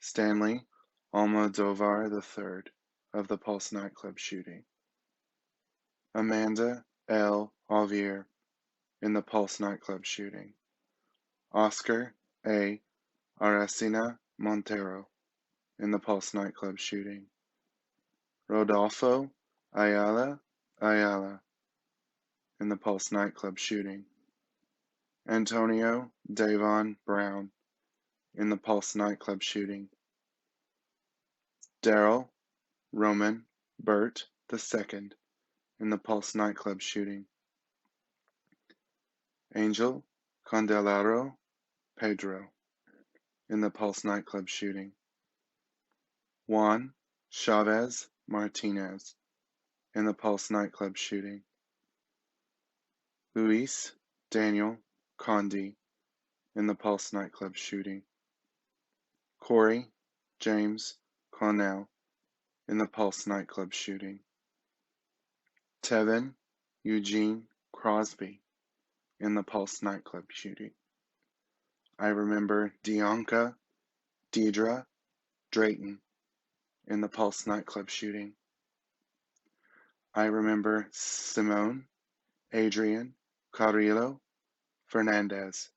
Stanley Almodovar III of the Pulse nightclub shooting. Amanda L. Alvier in the Pulse nightclub shooting. Oscar A. Aracena Montero in the Pulse nightclub shooting. Rodolfo Ayala in the Pulse nightclub shooting. Antonio Davon Brown in the Pulse nightclub shooting. Daryl Roman Burt II in the Pulse nightclub shooting. Angel Candelaro Pedro in the Pulse nightclub shooting. Juan Chavez Martinez in the Pulse nightclub shooting. Luis Daniel Condi in the Pulse nightclub shooting. Corey James Cornell in the Pulse nightclub shooting. Tevin Eugene Crosby in the Pulse nightclub shooting. I remember Deonka Deidre Drayton in the Pulse nightclub shooting. I remember Simone Adrian Carrillo Fernandez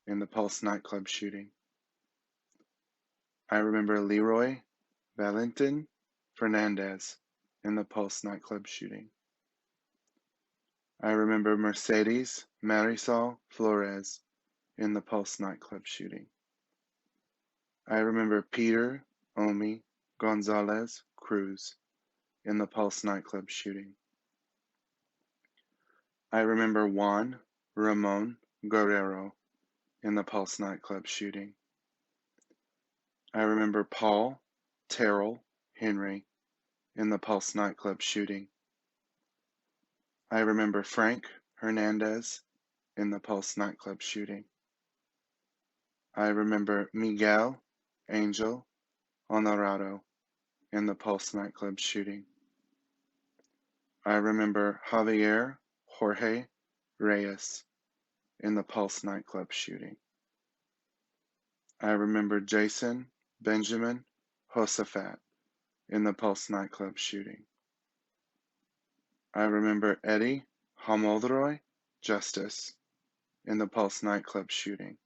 in the Pulse nightclub shooting. I remember Leroy Valentin Fernandez in the Pulse nightclub shooting. I remember Mercedes Marisol Flores in the Pulse nightclub shooting. I remember Peter Omi Gonzalez Cruz in the Pulse nightclub shooting. I remember Juan Ramon Guerrero in the Pulse nightclub shooting. I remember Paul Terrell Henry in the Pulse nightclub shooting. I remember Frank Hernandez in the Pulse nightclub shooting. I remember Miguel Angel Honorado in the Pulse nightclub shooting. I remember Javier Jorge Reyes in the Pulse nightclub shooting. I remember Jason Benjamin Josaphat in the Pulse nightclub shooting. I remember Eddie Hamoldroy Justice in the Pulse nightclub shooting.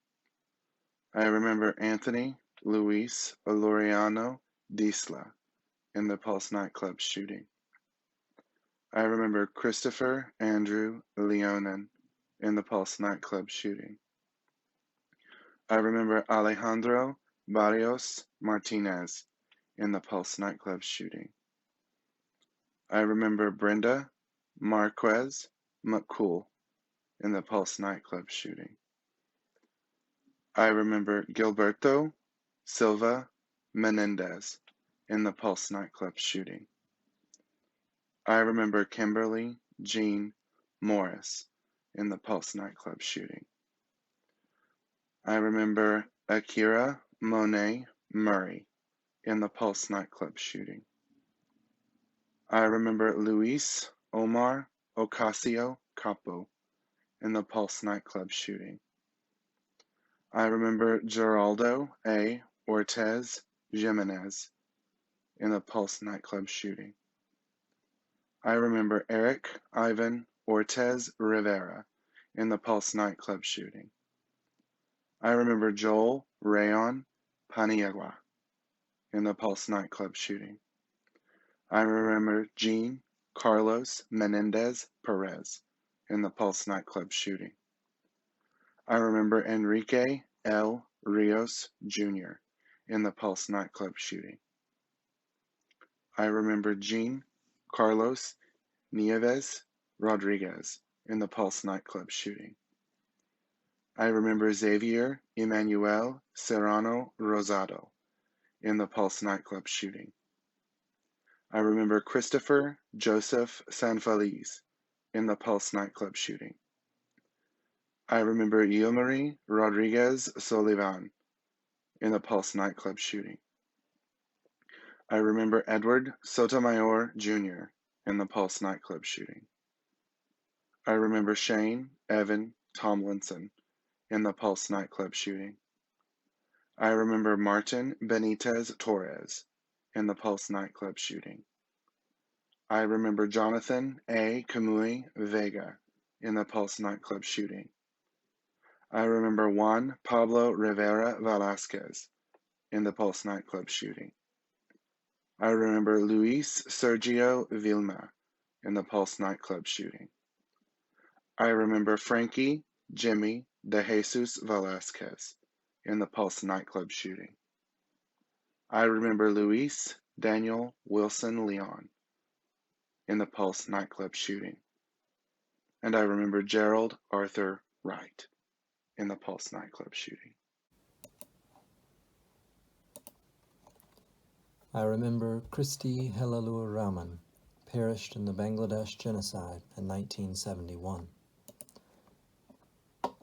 I remember Anthony Luis Oloriano Disla in the Pulse nightclub shooting. I remember Christopher Andrew Leonin in the Pulse nightclub shooting. I remember Alejandro Barrios Martinez in the Pulse nightclub shooting. I remember Brenda Marquez McCool in the Pulse nightclub shooting. I remember Gilberto Silva Menendez in the Pulse nightclub shooting. I remember Kimberly Jean Morris in the Pulse nightclub shooting. I remember Akira Monet Murray in the Pulse nightclub shooting. I remember Luis Omar Ocasio Capo in the Pulse nightclub shooting. I remember Geraldo A. Ortez Jimenez in the Pulse nightclub shooting. I remember Eric Ivan Ortez Rivera in the Pulse nightclub shooting. I remember Joel Rayon Paniagua in the Pulse nightclub shooting. I remember Jean Carlos Menendez Perez in the Pulse nightclub shooting. I remember Enrique L. Rios Jr. in the Pulse nightclub shooting. I remember Jean Carlos Nieves Rodriguez in the Pulse nightclub shooting. I remember Xavier Emmanuel Serrano Rosado in the Pulse nightclub shooting. I remember Christopher Joseph Sanfeliz in the Pulse nightclub shooting. I remember Yomari Rodriguez Solivan in the Pulse nightclub shooting. I remember Edward Sotomayor Jr. in the Pulse nightclub shooting. I remember Shane Evan Tomlinson in the Pulse nightclub shooting. I remember Martin Benitez Torres in the Pulse nightclub shooting. I remember Jonathan A. Kamui Vega in the Pulse nightclub shooting. I remember Juan Pablo Rivera Velasquez in the Pulse nightclub shooting. I remember Luis Sergio Vilma in the Pulse nightclub shooting. I remember Frankie Jimmy De Jesus Velasquez in the Pulse nightclub shooting. I remember Luis Daniel Wilson Leon in the Pulse nightclub shooting. And I remember Gerald Arthur Wright in the Pulse nightclub shooting. I remember Christy Helalur Raman, perished in the Bangladesh genocide in 1971.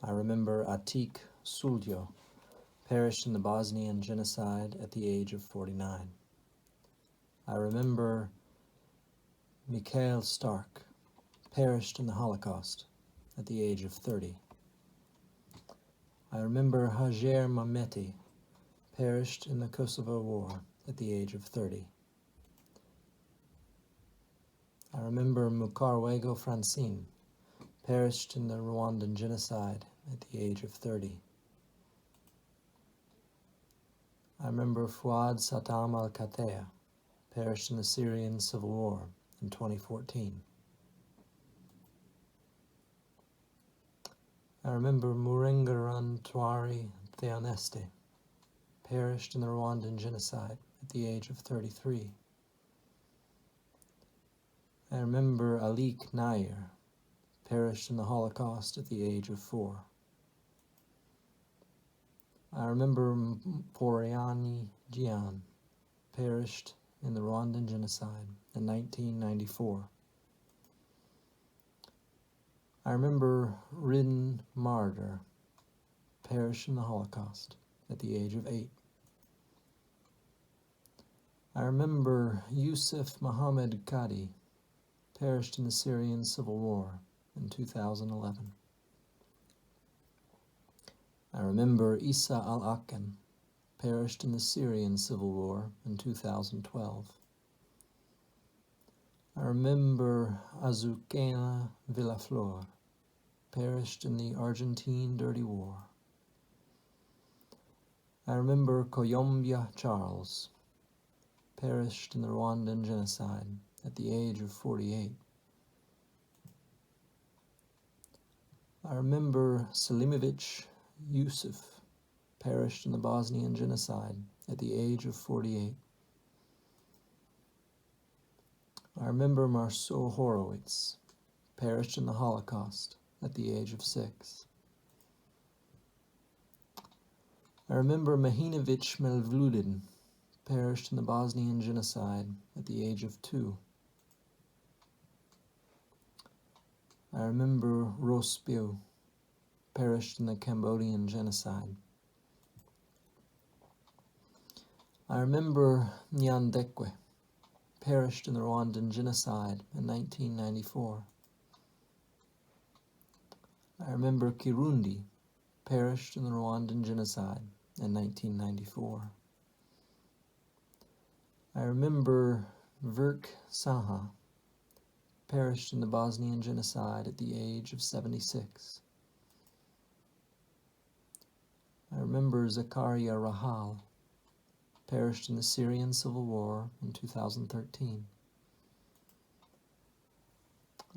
I remember Atik Suljo, perished in the Bosnian genocide at the age of 49. I remember Mikhail Stark, perished in the Holocaust at the age of 30. I remember Hajer Mameti, perished in the Kosovo War at the age of 30. I remember Mukarwego Francine, perished in the Rwandan genocide at the age of 30. I remember Fuad Saddam al-Katea, perished in the Syrian civil war in 2014. I remember Murengaran Twari Theoneste, perished in the Rwandan genocide at the age of 33. I remember Alik Nair, perished in the Holocaust at the age of 4. I remember Poriani Jian, perished in the Rwandan genocide in 1994. I remember Rin Marder, perished in the Holocaust at the age of 8. I remember Yusuf Muhammad Qadi, perished in the Syrian civil war in 2011. I remember Isa al-Akan, perished in the Syrian civil war in 2012. I remember Azucena Villaflor, perished in the Argentine Dirty War. I remember Koyombia Charles, perished in the Rwandan genocide at the age of 48. I remember Selimovic Yusuf, perished in the Bosnian genocide at the age of 48. I remember Marceau Horowitz, perished in the Holocaust at the age of 6. I remember Mahinovic Melvludin, perished in the Bosnian genocide at the age of 2. I remember Rospio, perished in the Cambodian genocide. I remember Nyandekwe, perished in the Rwandan genocide in 1994. I remember Kirundi, perished in the Rwandan genocide in 1994. I remember Verk Saha, perished in the Bosnian genocide at the age of 76. I remember Zakaria Rahal, perished in the Syrian civil war in 2013.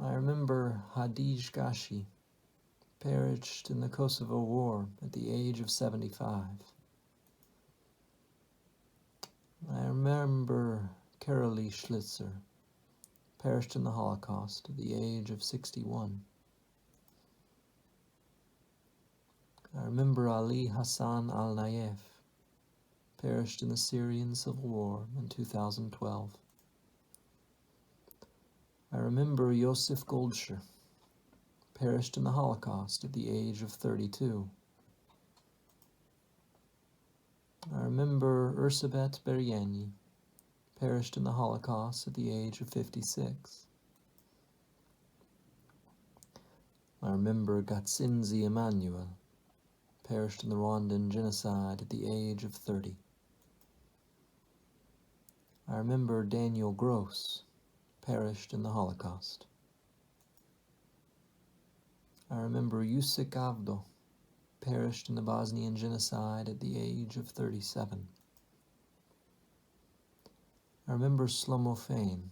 I remember Hadij Gashi, perished in the Kosovo War at the age of 75. I remember Carolee Schlitzer, perished in the Holocaust at the age of 61. I remember Ali Hassan al-Nayef, perished in the Syrian civil war in 2012. I remember Yosef Goldsher, perished in the Holocaust at the age of 32. I remember Ursabet Beryani, perished in the Holocaust at the age of 56. I remember Gatsinzi Emmanuel, perished in the Rwandan genocide at the age of 30. I remember Daniel Gross, perished in the Holocaust. I remember Yusik Avdo, perished in the Bosnian genocide at the age of 37. I remember Shlomo Fein,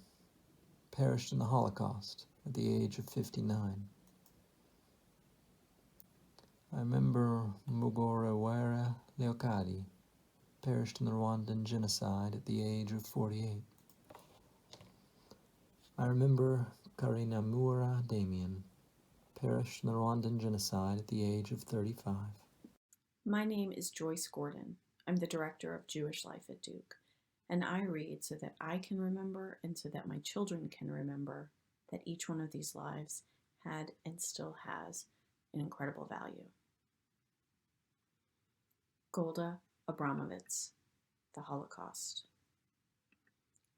perished in the Holocaust at the age of 59. I remember Mugorewere Leokadi, perished in the Rwandan genocide at the age of 48. I remember Karinamura Damien, perished in the Rwandan genocide at the age of 35. My name is Joyce Gordon. I'm the director of Jewish Life at Duke, and I read so that I can remember and so that my children can remember that each one of these lives had and still has an incredible value. Golda Abramovitz, the Holocaust.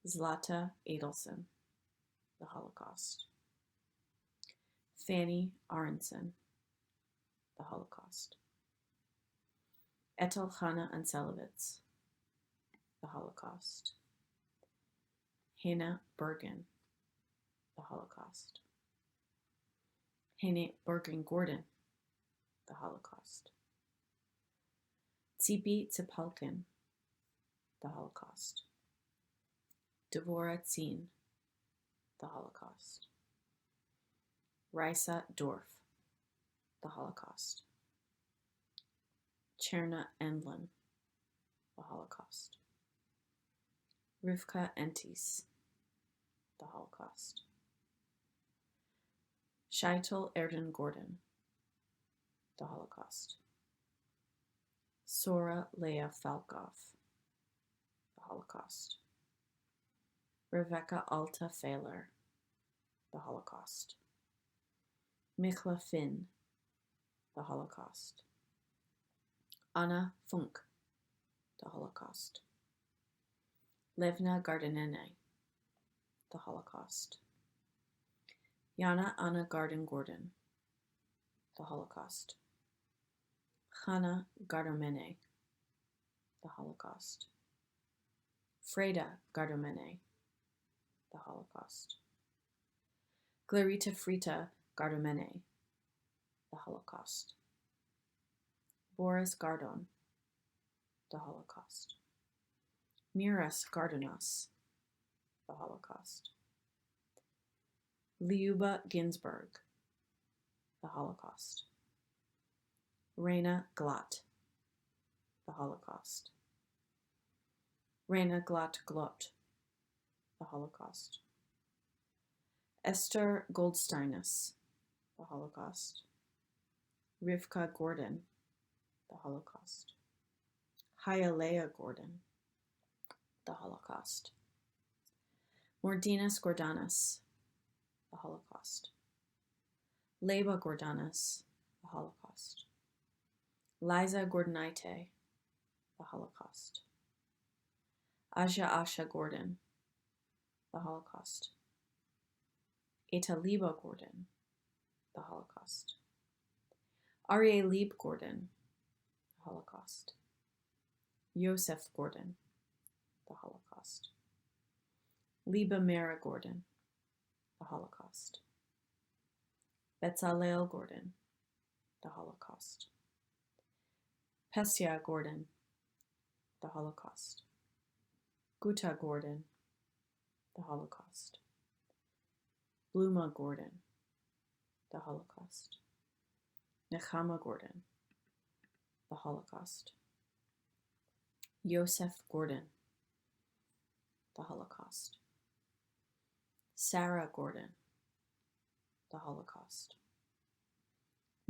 Zlata Adelson, the Holocaust. Fanny Aronson, the Holocaust. Etel Chana Anselowitz, the Holocaust. Hannah Bergen, the Holocaust. Hannah Bergen Gordon, the Holocaust. Tzipi Tsipalkin, the Holocaust. Devora Tzin, the Holocaust. Raisa Dorf, the Holocaust. Cherna Endlin, the Holocaust. Rivka Entis, the Holocaust. Shaitel Erden Gordon, the Holocaust. Sora Leah Falkov, the Holocaust. Rebecca Alta Fehler, the Holocaust. Michla Finn, the Holocaust. Anna Funk, the Holocaust. Levna Gardenene, the Holocaust. Yana Anna Garden Gordon, the Holocaust. Chana Gardomene, the Holocaust. Freda Gardomene, the Holocaust. Clarita Frita Gardomene, the Holocaust. Boris Gardon, the Holocaust. Miras Gardonas, the Holocaust. Liuba Ginsburg, the Holocaust. Reina Glatt, the Holocaust. Reina Glatt Glott, the Holocaust. Esther Goldsteinis, the Holocaust. Rivka Gordon, the Holocaust. Hialeah Gordon, the Holocaust. Mordinas Gordanas, the Holocaust. Leba Gordanas, the Holocaust. Liza Gordonite, the Holocaust. Aja Asha Gordon, the Holocaust. Eta Liba Gordon, the Holocaust. Aryeh Lieb Gordon, the Holocaust. Yosef Gordon, the Holocaust. Liba Mera Gordon, the Holocaust. Betzalel Gordon, the Holocaust. Pestia Gordon, the Holocaust. Guta Gordon, the Holocaust. Bluma Gordon, the Holocaust. Nechama Gordon, the Holocaust. Yosef Gordon, the Holocaust. Sarah Gordon, the Holocaust.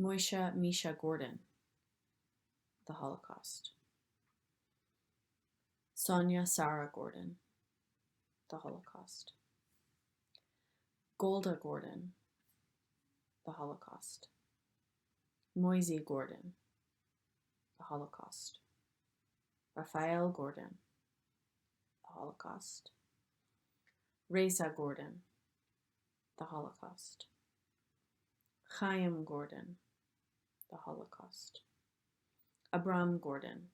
Moisha Misha Gordon, the Holocaust. Sonia Sarah Gordon, the Holocaust. Golda Gordon, the Holocaust. Moisey Gordon, the Holocaust. Raphael Gordon, the Holocaust. Reza Gordon, the Holocaust. Chaim Gordon, the Holocaust. Abram Gordon,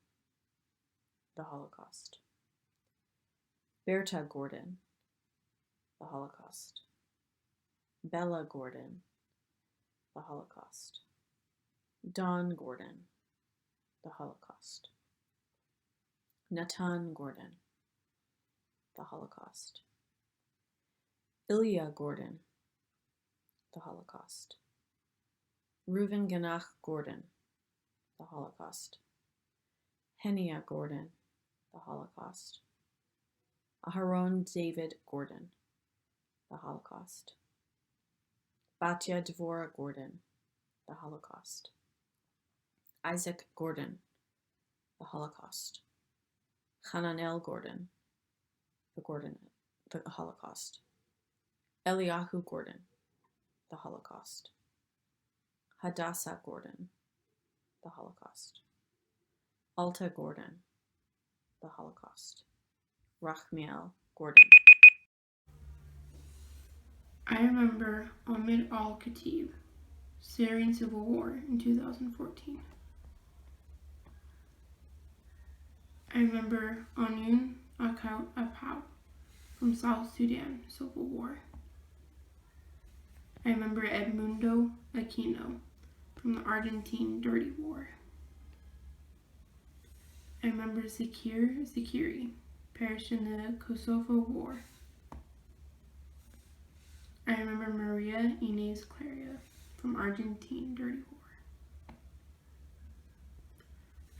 the Holocaust. Berta Gordon, the Holocaust. Bella Gordon, the Holocaust. Don Gordon, the Holocaust. Natan Gordon, the Holocaust. Ilya Gordon, the Holocaust. Reuven Ganach Gordon, the Holocaust. Henia Gordon, the Holocaust. Aharon David Gordon, the Holocaust. Batya Dvorah Gordon, the Holocaust. Isaac Gordon, the Holocaust. Hananel Gordon, the Holocaust. Eliyahu Gordon, the Holocaust. Hadassah Gordon, the Holocaust. Alta Gordon, the Holocaust. Rachmiel Gordon. I remember Ahmed Al-Khatib, Syrian Civil War in 2014. I remember Anyun Apau from South Sudan Civil War. I remember Edmundo Aquino from the Argentine Dirty War. I remember Zakir Zakiri, perished in the Kosovo War. I remember Maria Inés Claria from Argentine Dirty War.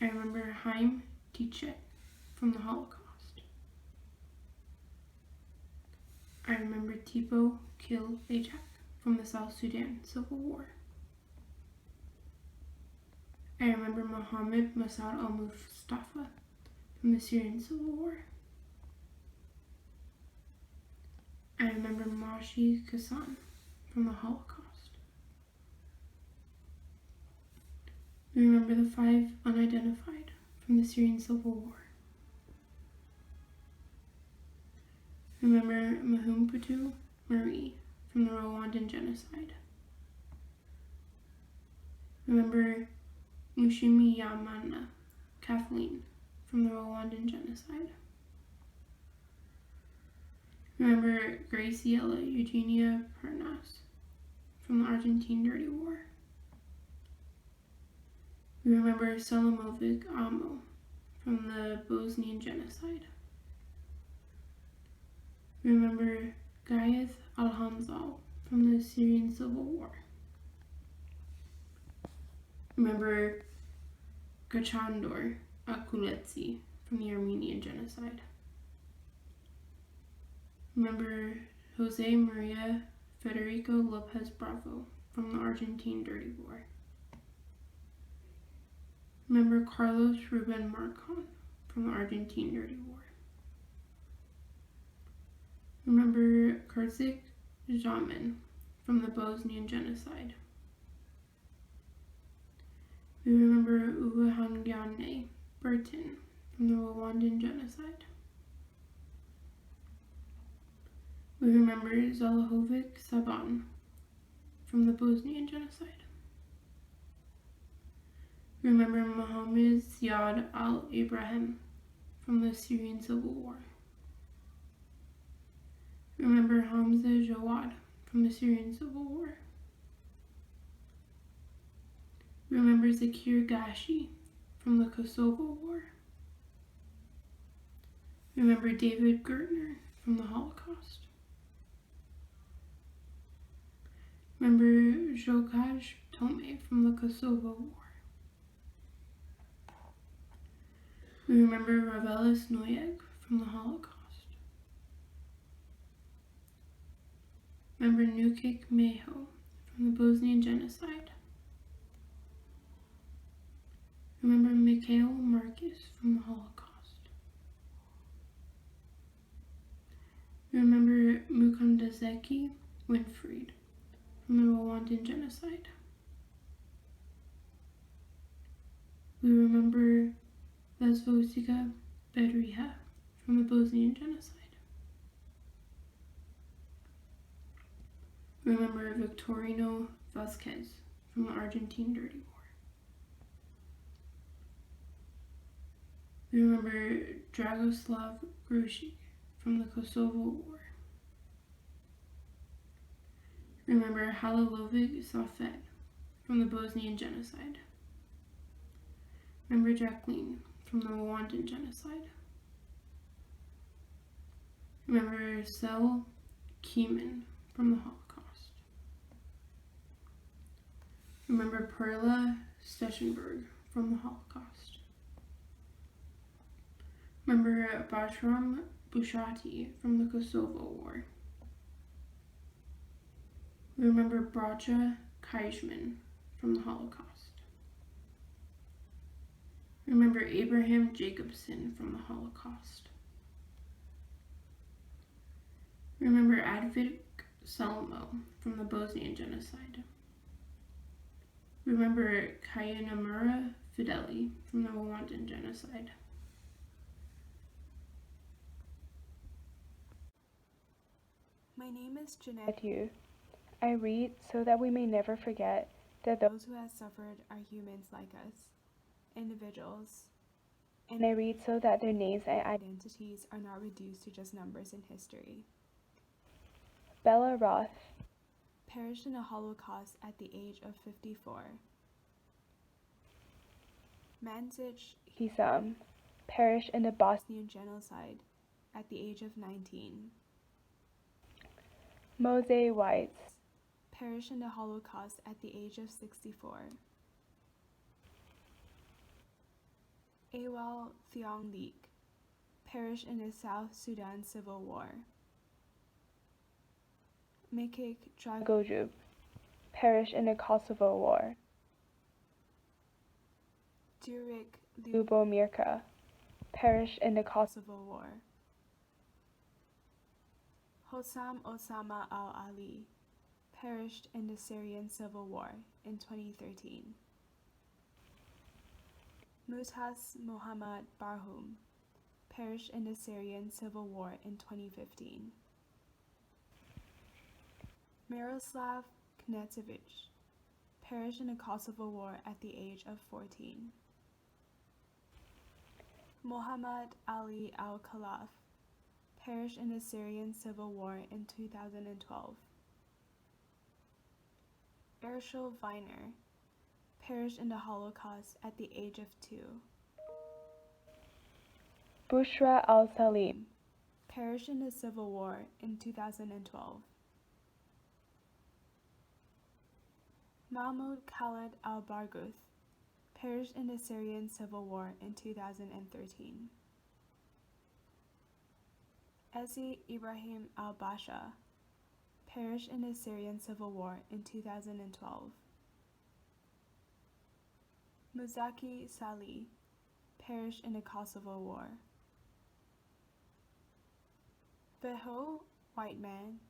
I remember Haim Tichet from the Holocaust. I remember Tipo Kil Ajak from the South Sudan Civil War. I remember Mohammed Mossad al-Mustafa from the Syrian Civil War. I remember Mashi Kassan from the Holocaust. We remember the 5 unidentified from the Syrian Civil War. Remember Mahumputu Marie from the Rwandan genocide. Remember Mushimi Yamana Kathleen from the Rwandan genocide. Remember Graciela Eugenia Pernas from the Argentine Dirty War. We remember Selimovic Amo from the Bosnian genocide. We remember Gayeth Al-Hamzal from the Syrian Civil War. Remember Gachandor Akuletsi from the Armenian genocide. Remember Jose Maria Federico Lopez Bravo from the Argentine Dirty War. Remember Carlos Ruben Marcon from the Argentine Dirty War. Remember Kurzik Jamin from the Bosnian genocide. We remember Uwahangyane Burton from the Rwandan genocide. We remember Zalahovic Saban from the Bosnian genocide. We remember Mohammed Ziad al-Ibrahim from the Syrian Civil War. We remember Hamza Jawad from the Syrian Civil War. We remember Zakir Gashi from the Kosovo War. We remember David Gertner from the Holocaust. Remember Zsokaj Tome from the Kosovo War. We remember Ravelis Noyek from the Holocaust. Remember Nukik Meho from the Bosnian genocide. Remember Mikhail Marcus from the Holocaust. Remember Mukundazeki Winfried from the Rwandan genocide. We remember Lesvosika Bedriha from the Bosnian genocide. Remember Victorino Vasquez from the Argentine Dirty War. We remember Dragoslav Grushi from the Kosovo War. We remember Halilovic Safet from the Bosnian Genocide. Remember Jacqueline from the Rwandan Genocide. Remember Sel Keeman from the Holocaust. Remember Perla Steschenberg from the Holocaust. Remember Batram Bushati from the Kosovo War. We remember Bracha Kajman from the Holocaust. Remember Abraham Jacobson from the Holocaust. Remember Advik Salmo from the Bosnian Genocide. Remember Kayinamura Fideli from the Rwandan Genocide. My name is Jeanette Yu. I read so that we may never forget that those who have suffered are humans like us, individuals, and I read so that their names and identities are not reduced to just numbers in history. Bella Roth perished in the Holocaust at the age of 54. Manzich Hisam perished in the Bosnian Genocide at the age of 19. Mose Weitz perished in the Holocaust at the age of 64. Awal Thiong Lik perished in the South Sudan Civil War. Mikik Dragojub perished in the Kosovo War. Durik Lubomirka perished in the Kosovo War. Hossam Osama al-Ali perished in the Syrian Civil War in 2013. Mutas Mohammad Barhum perished in the Syrian Civil War in 2015. Miroslav Knezevich perished in the Kosovo War at the age of 14. Mohammad Ali al-Khalaf perished in the Syrian Civil War in 2012. Erschel Weiner perished in the Holocaust at the age of 2. Bushra al-Salim perished in the Civil War in 2012. Mahmoud Khalid al-Barghouth perished in the Syrian Civil War in 2013. Ezi Ibrahim al-Basha perished in the Syrian Civil War in 2012. Muzaki Salih perished in the Kosovo War. Beho Whiteman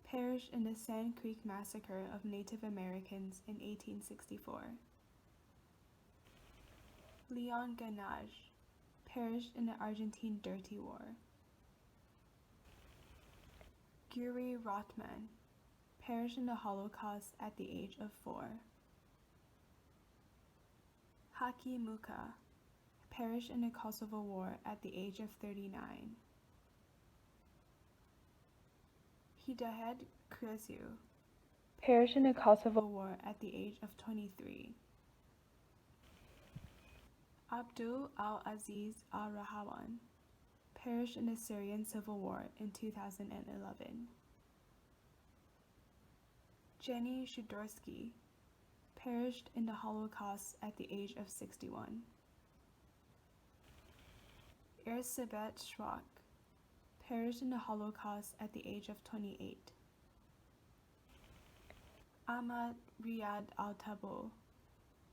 perished in the Sand Creek Massacre of Native Americans in 1864. Leon Ganaj perished in the Argentine Dirty War. Guri Rothman perished in the Holocaust at the age of 4. Haki Muka perished in the Kosovo War at the age of 39. Hidahed Kresu perished in the Kosovo War at the age of 23. Abdul al-Aziz al-Rahawan perished in the Syrian Civil War in 2011. Jenny Shudorsky perished in the Holocaust at the age of 61. Erzsébet Schrock perished in the Holocaust at the age of 28. Ahmad Riyad al-Tabo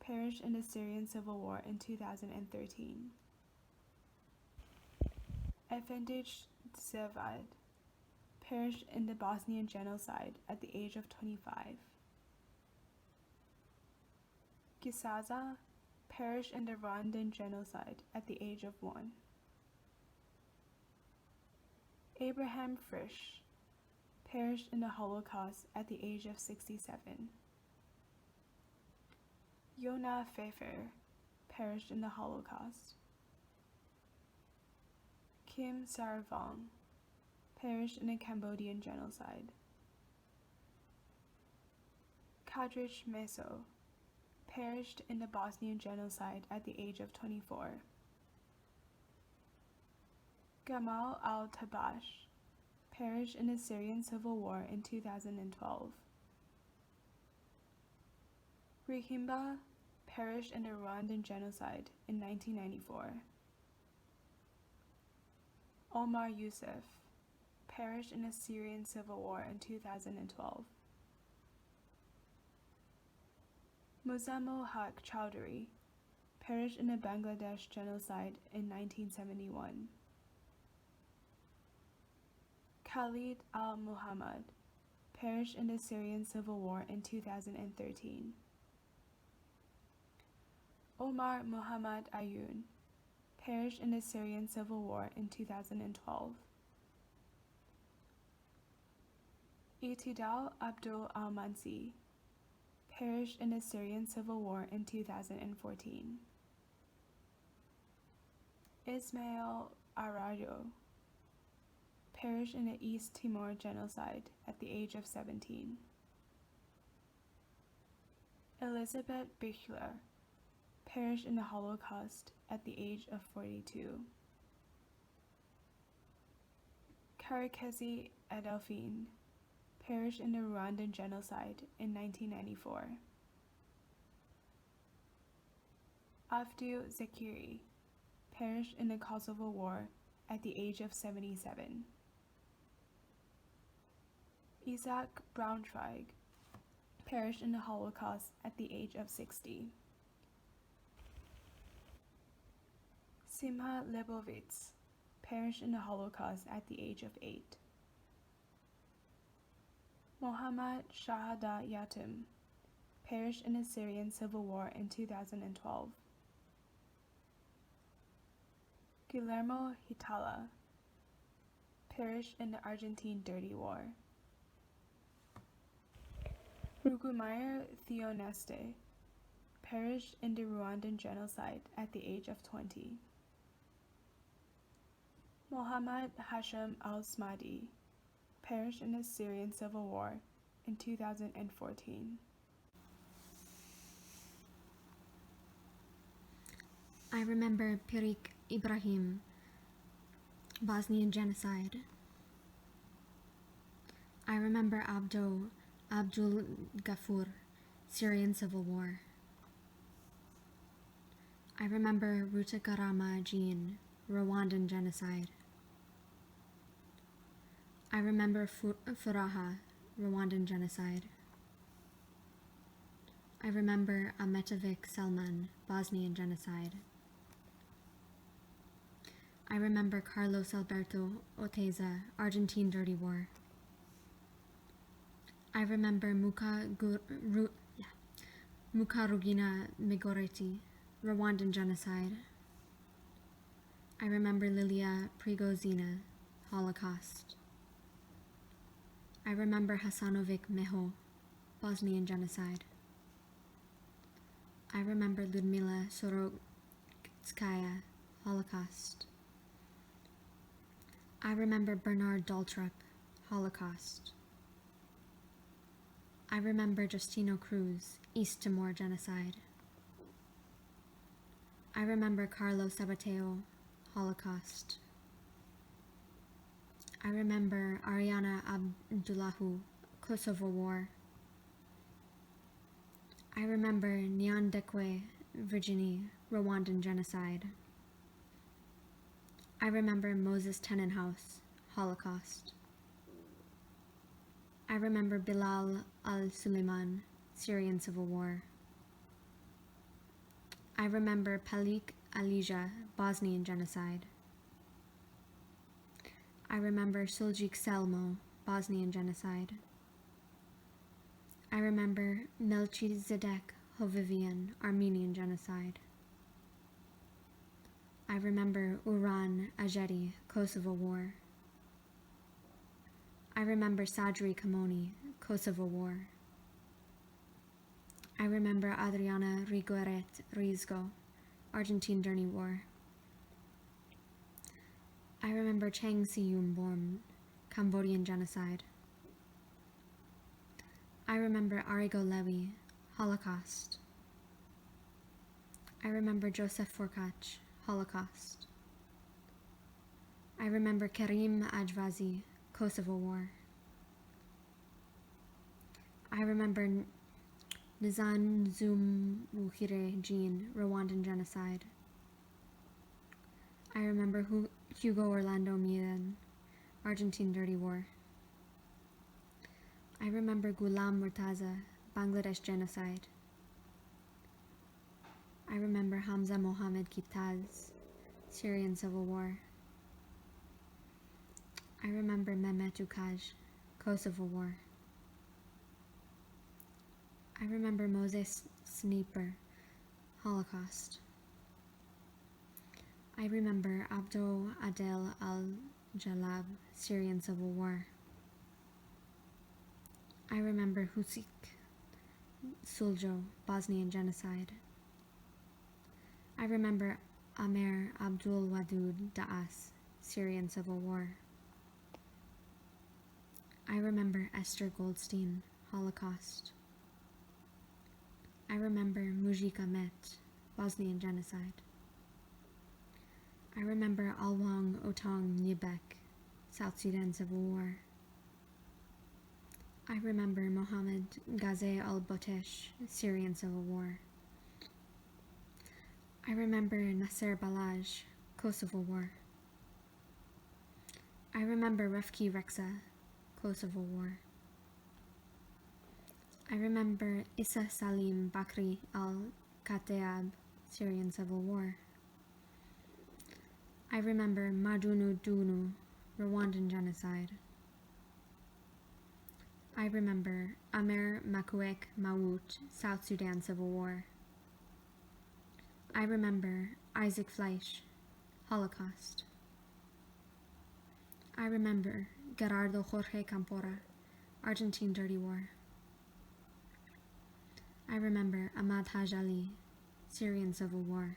perished in the Syrian Civil War in 2013. Efendic Zevad perished in the Bosnian Genocide at the age of 25. Gisaza perished in the Rwandan Genocide at the age of 1. Abraham Frisch perished in the Holocaust at the age of 67. Yona Pfeffer perished in the Holocaust. Kim Saravong, perished in a Cambodian genocide. Kadrich Meso, perished in the Bosnian genocide at the age of 24. Gamal al-Tabash, perished in the Syrian civil war in 2012. Rihimba, perished in the Rwandan genocide in 1994. Omar Youssef, perished in the Syrian civil war in 2012. Muzammil Haq Chowdhury, perished in the Bangladesh genocide in 1971. Khalid al-Muhammad, perished in the Syrian civil war in 2013. Omar Muhammad Ayoun, perished in the Syrian civil war in 2012. Itidal Abdul al-Mansi, perished in the Syrian civil war in 2014. Ismail Arayo, perished in the East Timor genocide at the age of 17. Elizabeth Bichler, perished in the Holocaust at the age of 42. Karekezi Adelphine, perished in the Rwandan genocide in 1994. Avdu Zakiri, perished in the Kosovo War at the age of 77. Isaac Braunschweig, perished in the Holocaust at the age of 60. Simha Lebovitz, perished in the Holocaust at the age of 8. Mohammad Shahada Yatim, perished in the Syrian civil war in 2012. Guillermo Hitala, perished in the Argentine Dirty War. Rugumayer Theoneste, perished in the Rwandan genocide at the age of 20. Mohammad Hashim al-Smadi, perished in the Syrian civil war in 2014. I remember Pirik Ibrahim, Bosnian genocide. I remember Abdul Ghaffur, Syrian civil war. I remember Rutakarama Jean, Rwandan genocide. I remember Furaha, Rwandan genocide. I remember Ahmetovic Selman, Bosnian genocide. I remember Carlos Alberto Oteiza, Argentine Dirty War. I remember Mukarugina Migoreti, Rwandan genocide. I remember Lilia Prigozina, Holocaust. I remember Hasanovic Meho, Bosnian genocide. I remember Ludmila Sorokskaya, Holocaust. I remember Bernard Daltrup, Holocaust. I remember Justino Cruz, East Timor genocide. I remember Carlos Sabateo, Holocaust. I remember Ariana Abdullahu, Kosovo War. I remember Nyandekwe, Virginie, Rwandan genocide. I remember Moses Tenenhouse, Holocaust. I remember Bilal al-Suleiman, Syrian civil war. I remember Palik Alija, Bosnian genocide. I remember Suljik Selmo, Bosnian genocide. I remember Melchizedek Hovivian, Armenian genocide. I remember Uran Ajeti, Kosovo War. I remember Sadri Kamoni, Kosovo War. I remember Adriana Rigueret Rizgo, Argentine Dirty War. I remember Chang Si-yum-born, Cambodian genocide. I remember Arrigo Lewy, Holocaust. I remember Joseph Forkach, Holocaust. I remember Karim Ajvazi, Kosovo War. I remember Nizan Zumwuhire Jean, Rwandan genocide. I remember Hugo Orlando Miran, Argentine Dirty War. I remember Ghulam Murtaza, Bangladesh genocide. I remember Hamza Mohammed Kitaz, Syrian civil war. I remember Mehmet Ukaj, Kosovo war. I remember Moses Sniper, Holocaust. I remember Abdo Adel al-Jalab, Syrian civil war. I remember Husik Suljo, Bosnian genocide. I remember Amer Abdul Wadud Daas, Syrian civil war. I remember Esther Goldstein, Holocaust. I remember Mujika Met, Bosnian genocide. I remember Alwang Otong Nyebek, South Sudan civil war. I remember Mohammed Ghazi al-Botesh, Syrian civil war. I remember Nasser Balaj, Kosovo war. I remember Refki Reksa, Kosovo war. I remember Issa Salim Bakri al-Kataab, Syrian civil war. I remember Madunu Dunu, Rwandan genocide. I remember Amer Makuek Mawut, South Sudan civil war. I remember Isaac Fleisch, Holocaust. I remember Gerardo Jorge Campora, Argentine Dirty War. I remember Ahmad Haj Ali, Syrian civil war.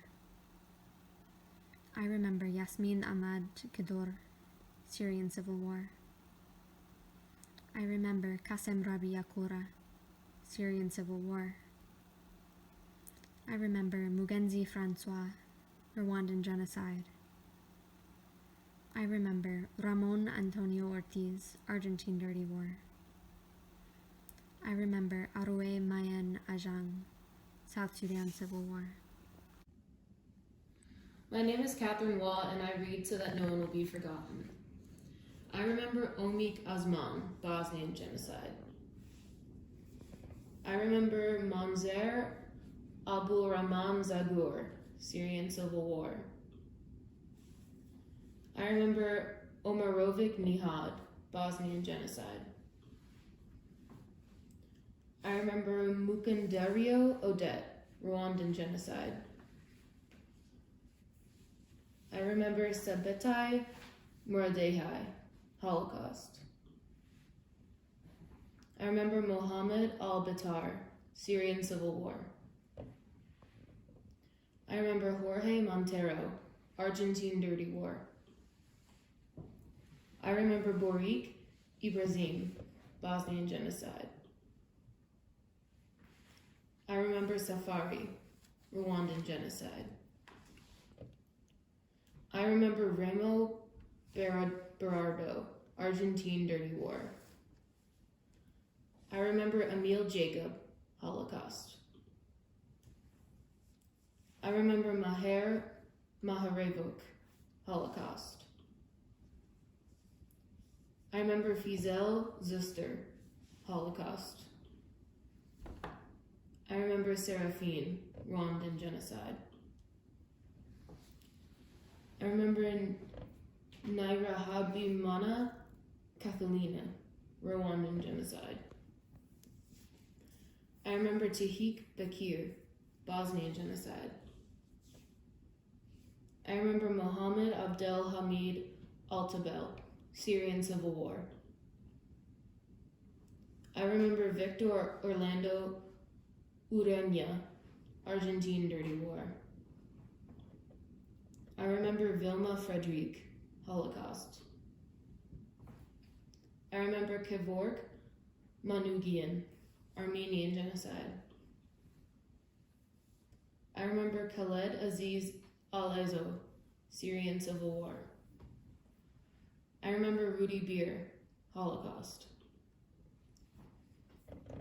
I remember Yasmin Ahmad Khedor, Syrian civil war. I remember Qasem Rabi Yakura, Syrian civil war. I remember Mugenzi Francois, Rwandan genocide. I remember Ramon Antonio Ortiz, Argentine Dirty War. I remember Arouet Mayen Ajang, South Sudan civil war. My name is Catherine Waugh, and I read so that no one will be forgotten. I remember Omik Azman, Bosnian genocide. I remember Manzer Abu Rahman Zagur, Syrian civil war. I remember Omarovic Nihad, Bosnian genocide. I remember Mukandario Odette, Rwandan genocide. I remember Sabetai Muradehai, Holocaust. I remember Mohammed al-Batar, Syrian civil war. I remember Jorge Montero, Argentine Dirty War. I remember Borik Ibrazim, Bosnian genocide. I remember Safari, Rwandan genocide. I remember Remo Berardo, Argentine Dirty War. I remember Emil Jacob, Holocaust. I remember Maher Maharevok, Holocaust. I remember Fizel Zuster, Holocaust. I remember Seraphine, Rwandan genocide. I remember Nairahabimana Kathalina, Rwandan genocide. I remember Tahik Bakir, Bosnian genocide. I remember Mohammed Abdel Hamid Altabel, Syrian civil war. I remember Victor Orlando Urania, Argentine Dirty War. I remember Vilma Frederic, Holocaust. I remember Kevork Manugian, Armenian genocide. I remember Khaled Aziz al-Ezo, Syrian civil war. I remember Rudy Beer, Holocaust.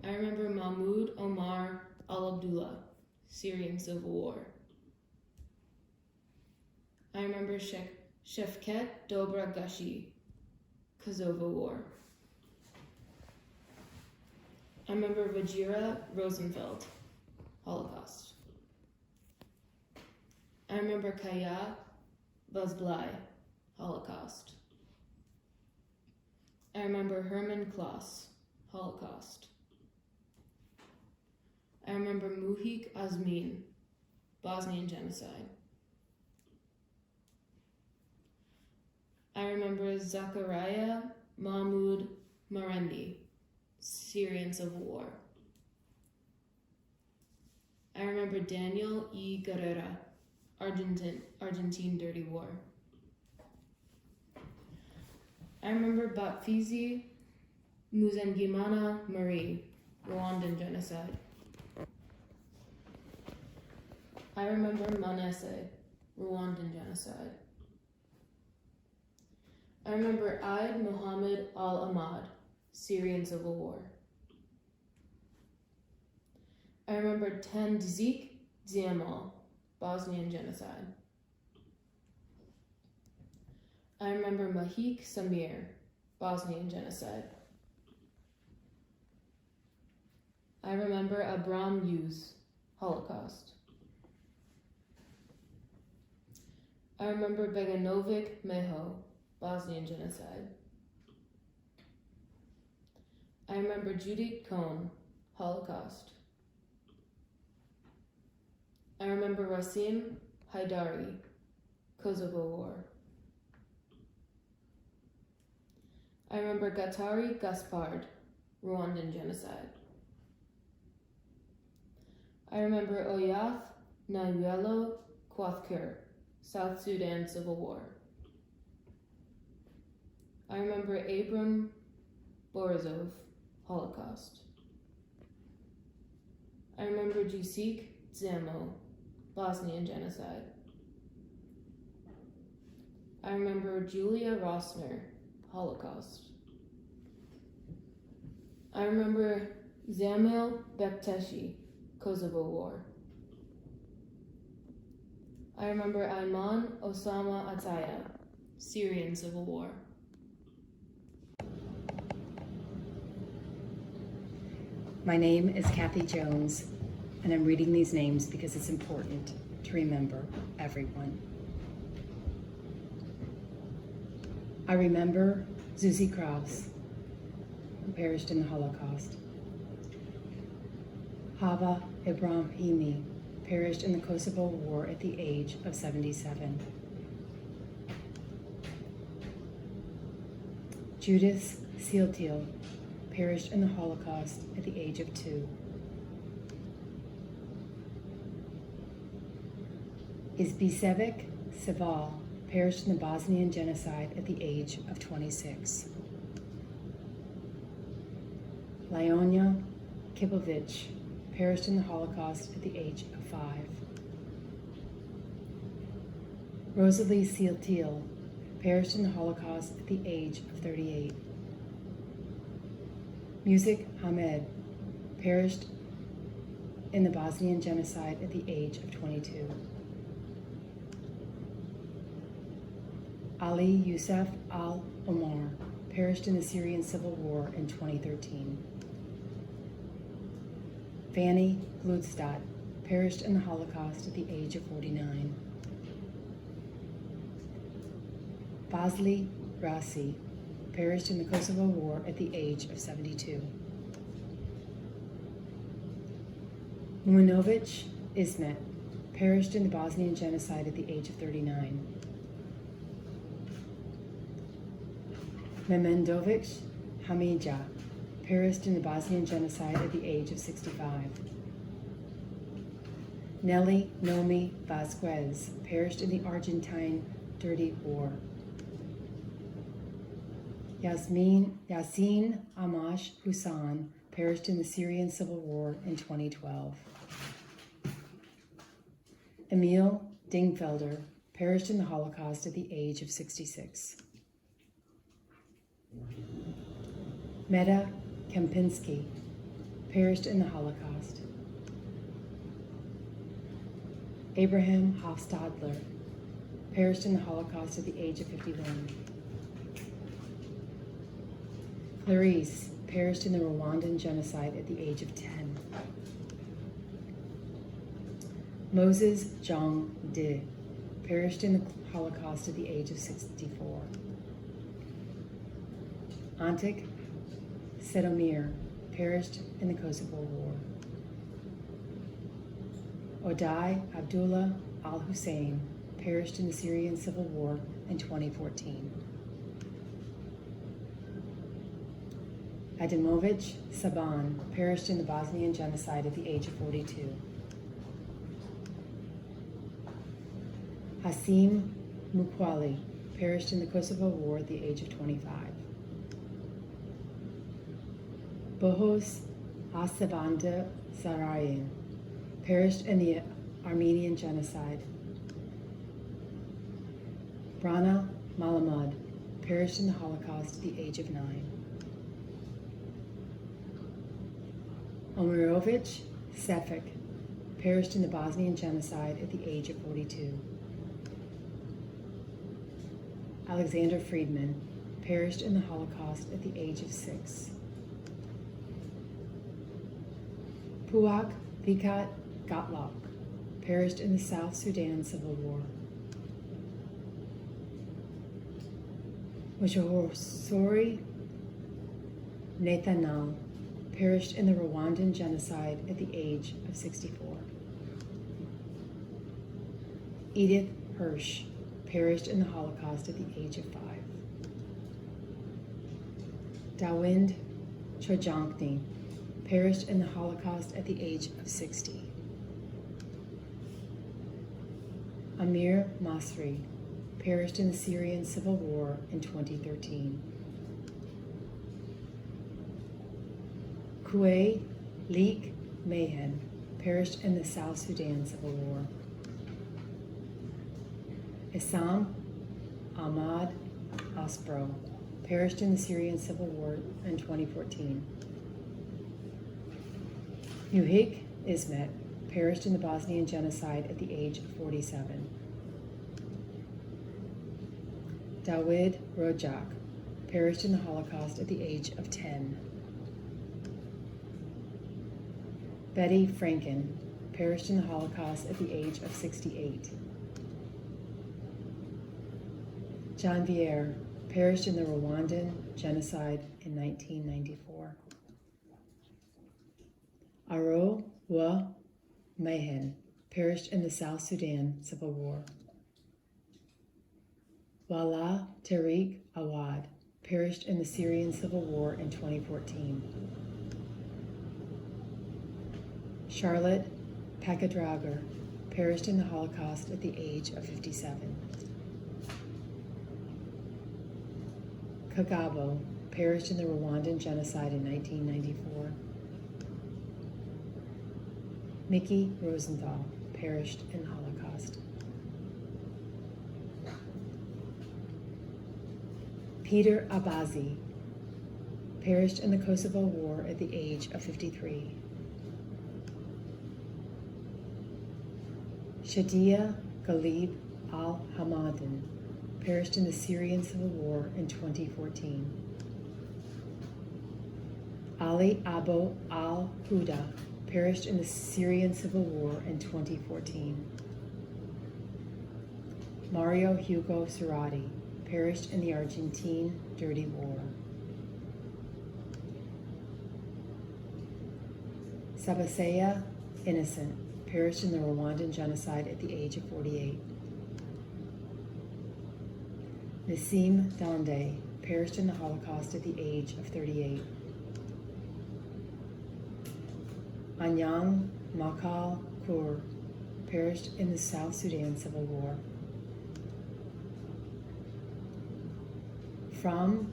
I remember Mahmoud Omar al-Abdullah, Syrian civil war. I remember Shevket Dobra Gashi, Kosovo war. I remember Vajira Rosenfeld, Holocaust. I remember Kaya Vazblai, Holocaust. I remember Herman Klaas, Holocaust. I remember Muhik Azmin, Bosnian genocide. I remember Zakaria Mahmoud Marendi, Syrian civil war. I remember Daniel E. Guerrera, Argentine dirty war. I remember Batfizi Muzengimana Marie, Rwandan genocide. I remember Manase, Rwandan genocide. I remember Eid Muhammad al-Ahmad, Syrian civil war. I remember Tendzik Ziamal, Bosnian genocide. I remember Mahik Samir, Bosnian genocide. I remember Abram Yus, Holocaust. I remember Beganovic Meho, Bosnian genocide. I remember Judith Kohn, Holocaust. I remember Rasim Haidari, Kosovo war. I remember Gatari Gaspard, Rwandan genocide. I remember Oyath Nayelo Kwathkur, South Sudan civil war. I remember Abram Borisov, Holocaust. I remember Jusik Zamo, Bosnian genocide. I remember Julia Rossner, Holocaust. I remember Zamil Bekteshi, Kosovo war. I remember Ayman Osama Ataya, Syrian civil war. My name is Kathy Jones, and I'm reading these names because it's important to remember everyone. I remember Zuzi Kraus, who perished in the Holocaust. Hava Ibrahimi perished in the Kosovo War at the age of 77. Judith Sealtiel perished in the Holocaust at the age of 2. Izbisevic Seval perished in the Bosnian genocide at the age of 26. Lyonya Kibovic perished in the Holocaust at the age of 5. Rosalie Sealtiel perished in the Holocaust at the age of 38. Music Hamed perished in the Bosnian genocide at the age of 22. Ali Youssef al-Omar perished in the Syrian civil war in 2013. Fanny Gludstadt perished in the Holocaust at the age of 49. Vasily Rasi perished in the Kosovo War at the age of 72. Mujinovic Ismet perished in the Bosnian genocide at the age of 39. Memendovic Hamidja perished in the Bosnian genocide at the age of 65. Nelly Nomi Vasquez perished in the Argentine Dirty War. Yasin Amash Hussan perished in the Syrian civil war in 2012. Emil Dingfelder perished in the Holocaust at the age of 66. Meta Kempinski perished in the Holocaust. Abraham Hofstadler perished in the Holocaust at the age of 51. Clarice perished in the Rwandan genocide at the age of 10. Moses Jong De perished in the Holocaust at the age of 64. Antik Sedomir perished in the Kosovo War. Odai Abdullah al-Hussein perished in the Syrian civil war in 2014. Adamovich Saban perished in the Bosnian genocide at the age of 42. Hasim Mukwali perished in the Kosovo War at the age of 25. Bohos Asavanda Zarayan perished in the Armenian genocide. Brana Malamud perished in the Holocaust at the age of 9. Omirovich Sefik perished in the Bosnian genocide at the age of 42. Alexander Friedman perished in the Holocaust at the age of 6. Puak Vikat Gottlock perished in the South Sudan Civil War. Moshohori Nathanal perished in the Rwandan genocide at the age of 64. Edith Hirsch perished in the Holocaust at the age of 5. Dawind Chojankni perished in the Holocaust at the age of 60. Amir Masri perished in the Syrian civil war in 2013. Kuei Leek Mahan perished in the South Sudan civil war. Issam Ahmad Aspro perished in the Syrian civil war in 2014. Muhik Ismet perished in the Bosnian genocide at the age of 47. Dawid Rojak perished in the Holocaust at the age of 10. Betty Franken perished in the Holocaust at the age of 68. John Vier perished in the Rwandan genocide in 1994. Aro Wa Mahan perished in the South Sudan Civil War. Wala Tariq Awad perished in the Syrian Civil War in 2014. Charlotte Pakadrager perished in the Holocaust at the age of 57. Kagabo perished in the Rwandan genocide in 1994. Mickey Rosenthal perished in the Holocaust. Peter Abazi perished in the Kosovo War at the age of 53. Shadia Ghalib al-Hamadan perished in the Syrian Civil War in 2014. Ali Abu al-Huda perished in the Syrian Civil War in 2014. Mario Hugo Cerati perished in the Argentine Dirty War. Sabasea Innocent perished in the Rwandan genocide at the age of 48. Nassim Dande perished in the Holocaust at the age of 38. Anyang Makal Kur perished in the South Sudan Civil War. From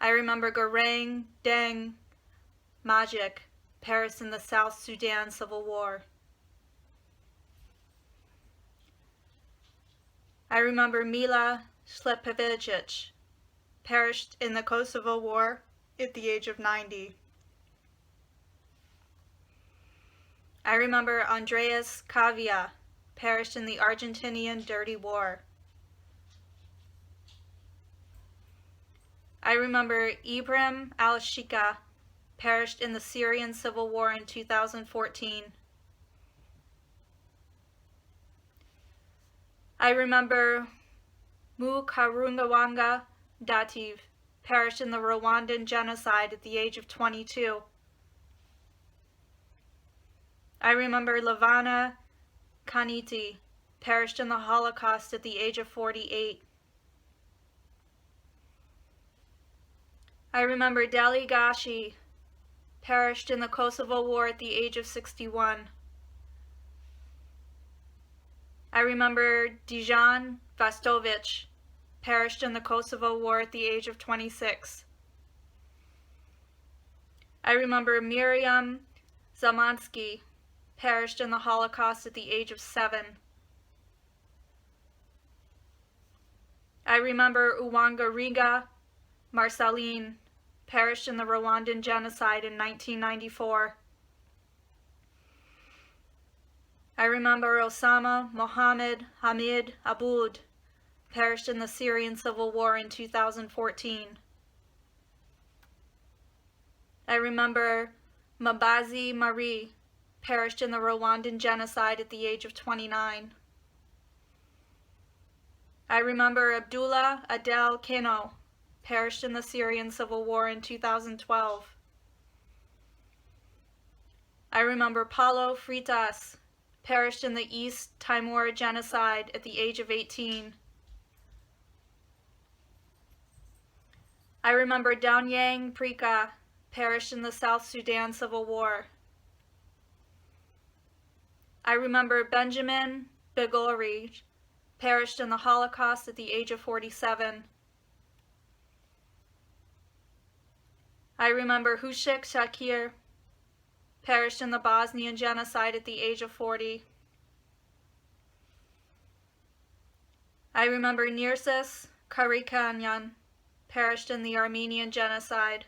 I remember Garang Deng Majik perished in the South Sudan Civil War. I remember Mila Slepevicic perished in the Kosovo War at the age of 90. I remember Andreas Cavia perished in the Argentinian Dirty War. I remember Ibrahim al-Shika perished in the Syrian Civil War in 2014. I remember Mukarungawanga Dativ perished in the Rwandan genocide at the age of 22. I remember Lavana Kaniti perished in the Holocaust at the age of 48. I remember Deli Gashi perished in the Kosovo War at the age of 61. I remember Dijan Vastovic perished in the Kosovo War at the age of 26. I remember Miriam Zamansky perished in the Holocaust at the age of 7. I remember Uwanga Riga Marceline perished in the Rwandan genocide in 1994. I remember Osama Mohammed Hamid Aboud perished in the Syrian Civil War in 2014. I remember Mabazi Marie perished in the Rwandan genocide at the age of 29. I remember Abdullah Adel Keno perished in the Syrian Civil War in 2012. I remember Paulo Freitas perished in the East Timor genocide at the age of 18. I remember Danyang Prika perished in the South Sudan Civil War. I remember Benjamin Begori perished in the Holocaust at the age of 47. I remember Hushik Shakir perished in the Bosnian genocide at the age of 40. I remember Nirsis Karikanyan perished in the Armenian genocide.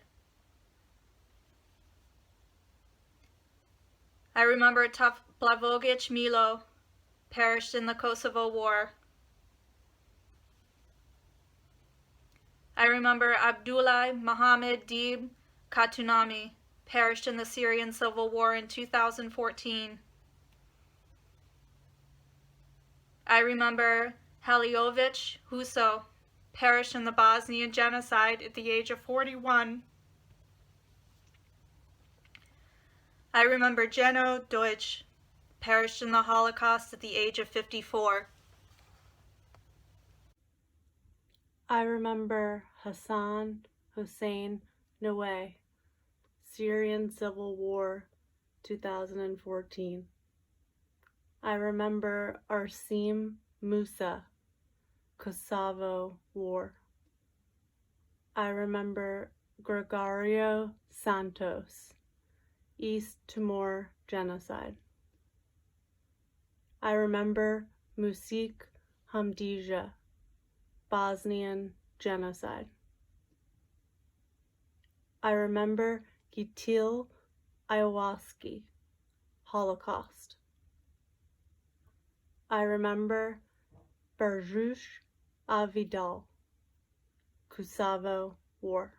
I remember Blavogic Milo perished in the Kosovo War. I remember Abdullah Mohammed Deeb Katunami perished in the Syrian Civil War in 2014. I remember Haliovic Huso perished in the Bosnian genocide at the age of 41. I remember Jeno Deutsch perished in the Holocaust at the age of 54. I remember Hassan Hussein Naweh, Syrian Civil War, 2014. I remember Arsim Musa, Kosovo War. I remember Gregorio Santos, East Timor Genocide. I remember Musik Hamdija, Bosnian Genocide. I remember Gitil Ayawaski, Holocaust. I remember Barjush Avidal, Kosovo War.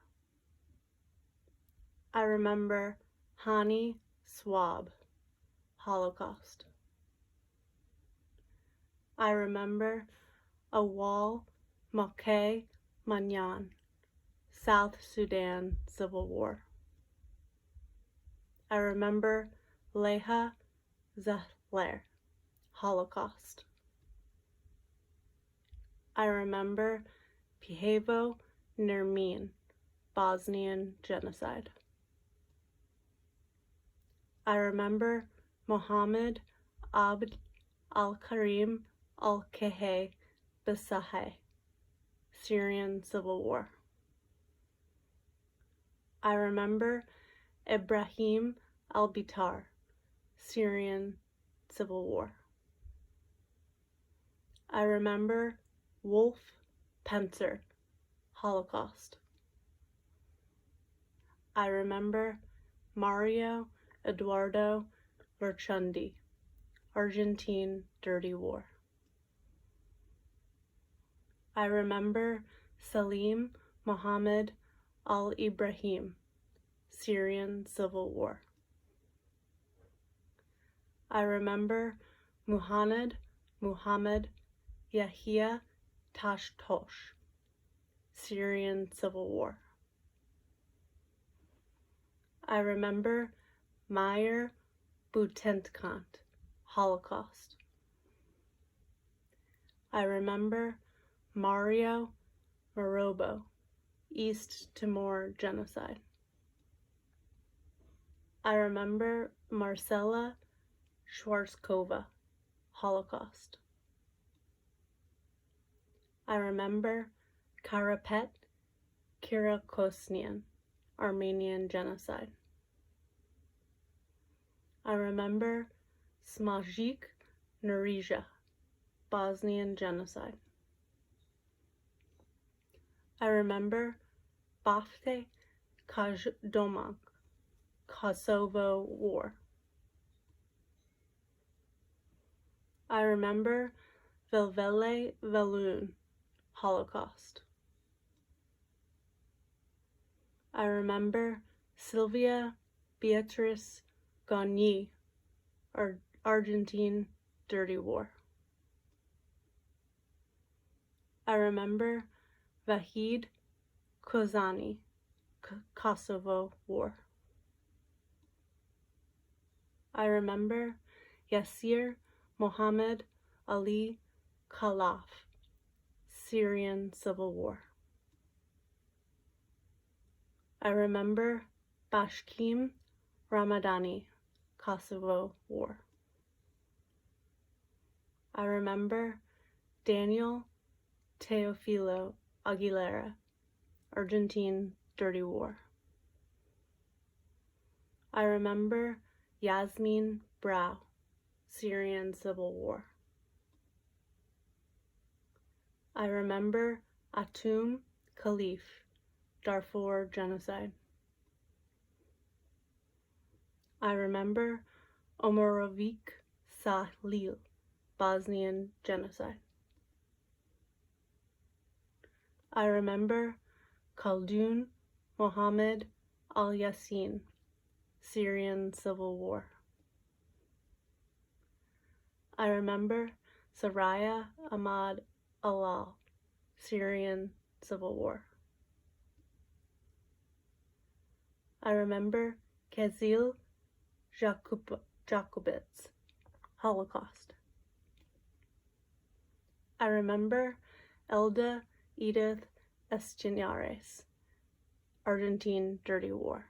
I remember Hani Swab, Holocaust. I remember Awal Makeh Manyan, South Sudan Civil War. I remember Leha Zahler, Holocaust. I remember Pihavo Nermin, Bosnian Genocide. I remember Mohammed Abd al-Karim al-Kahe Besahe, Syrian Civil War. I remember Ibrahim al-Bitar, Syrian Civil War. I remember Wolf Pencer, Holocaust. I remember Mario Eduardo Lerchundi, Argentine Dirty War. I remember Salim Mohammed al-Ibrahim, Syrian Civil War. I remember Muhammad Yahya Tashtosh, Syrian Civil War. I remember Meyer Butenkamp, Holocaust. I remember Mario Morobo, East Timor Genocide. I remember Marcela Schwarzkova, Holocaust. I remember Karapet Kirakosnian, Armenian Genocide. I remember Smajik Nerija, Bosnian Genocide. I remember Bafte Kajdomak, Kosovo War. I remember Velvele Velun, Holocaust. I remember Sylvia Beatrice Gagny, Argentine Dirty War. I remember Vahid Kozani, Kosovo War. I remember Yasir Mohammed Ali Khalaf, Syrian Civil War. I remember Bashkim Ramadani, Kosovo War. I remember Daniel Teofilo Aguilera, Argentine Dirty War. I remember Yasmin Brau, Syrian Civil War. I remember Atum Khalif, Darfur Genocide. I remember Omarovic Salil, Bosnian Genocide. I remember Khaldun Mohammed al-Yassin, Syrian Civil War. I remember Saraya Ahmad Alal, Syrian Civil War. I remember Kazil Jakubits, Holocaust. I remember Elda Edith Estinares, Argentine Dirty War.